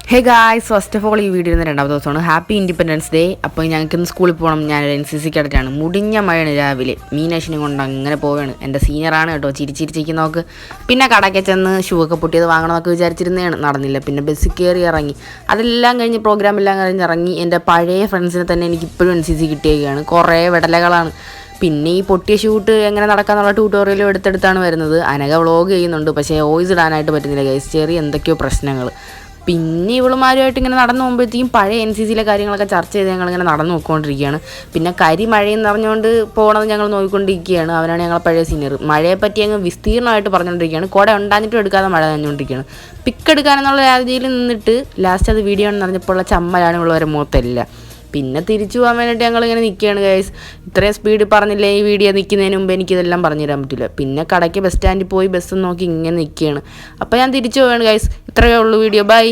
Hey guys, first of all ഈ video രണ്ടാമത്തെ ദിവസമാണ്. Happy independence day. അപ്പോൾ ഞങ്ങൾക്ക് ഇന്ന് സ്കൂളിൽ പോകണം. ഞാനൊരു NCC കേഡറ്റാണ്. മുടിഞ്ഞ മഴയാണ് രാവിലെ. മീനാശിനെ കൊണ്ട് അങ്ങനെ പോവുകയാണ്. എൻ്റെ സീനിയറാണ് കേട്ടോ, ചിരിച്ചിരിച്ചിരിക്കുന്നവർക്ക്. പിന്നെ കടയ്ക്ക് ചെന്ന് ഷൂ ഒക്കെ പൊട്ടിയത് വാങ്ങണമെന്നൊക്കെ വിചാരിച്ചിരുന്നതാണ്, നടന്നില്ല. പിന്നെ ബസ്സിൽ കയറി ഇറങ്ങി. അതെല്ലാം കഴിഞ്ഞ് പ്രോഗ്രാം എല്ലാം കഴിഞ്ഞ് ഇറങ്ങി. എൻ്റെ പഴയ ഫ്രണ്ട്സിനെ തന്നെ എനിക്കിപ്പോഴും NCC കിട്ടിയേക്കുകയാണ്. കുറേ വിടലകളാണ്. പിന്നെ ഈ പൊട്ടിയ ഷൂട്ട് എങ്ങനെ നടക്കാന്നുള്ള ട്യൂട്ടോറിയലും എടുത്തെടുത്താണ് വരുന്നത്. അനഘ വ്ളോഗ് ചെയ്യുന്നുണ്ട്, പക്ഷേ വോയിസ് ഇടാനായിട്ട് പറ്റുന്നില്ല ഗൈസ്. ചെറിയ എന്തൊക്കെയോ പ്രശ്നങ്ങൾ. പിന്നെ ഇവളുമാരുമായിട്ട് ഇങ്ങനെ നടന്നു പോകുമ്പോഴത്തേക്കും പഴയ NCCയിലെ കാര്യങ്ങളൊക്കെ ചർച്ച ചെയ്ത് ഞങ്ങളിങ്ങനെ നടന്നു നോക്കിക്കൊണ്ടിരിക്കുകയാണ്. പിന്നെ മഴയെന്ന് പറഞ്ഞുകൊണ്ട് പോകണത് ഞങ്ങൾ നോക്കിക്കൊണ്ടിരിക്കുകയാണ്. അവനാണ് ഞങ്ങളെ പഴയ സീനിയർ. മഴയെ പറ്റി അങ്ങ് വിസ്തീർണമായിട്ട് പറഞ്ഞുകൊണ്ടിരിക്കുകയാണ്. കുട ഉണ്ടാഞ്ഞിട്ടും എടുക്കാതെ മഴ നനഞ്ഞുകൊണ്ടിരിക്കുകയാണ്. പിക്ക് എടുക്കാനെന്നുള്ള രീതിയിൽ നിന്നിട്ട് ലാസ്റ്റ് അത് വീഡിയോ ആണെന്ന് പറഞ്ഞപ്പോൾ ഉള്ള ചമ്മലാണ് ഉള്ളവരെ മുഖത്തല്ല. പിന്നെ തിരിച്ചു പോകാൻ വേണ്ടിയിട്ട് ഞങ്ങളിങ്ങനെ നിൽക്കുകയാണ് ഗൈസ്. ഇത്രയും സ്പീഡ് പറഞ്ഞില്ലേ ഈ വീഡിയോ നിൽക്കുന്നതിന് മുമ്പ് എനിക്കിതെല്ലാം പറഞ്ഞു തരാൻ പറ്റില്ല. പിന്നെ കടയ്ക്ക് ബസ് സ്റ്റാൻഡിൽ പോയി ബസ് നോക്കി ഇങ്ങനെ നിൽക്കുകയാണ്. അപ്പോൾ ഞാൻ തിരിച്ചു പോവുകയാണ് ഗൈസ്. ഇത്രയേ ഉള്ളൂ വീഡിയോ. ബൈ.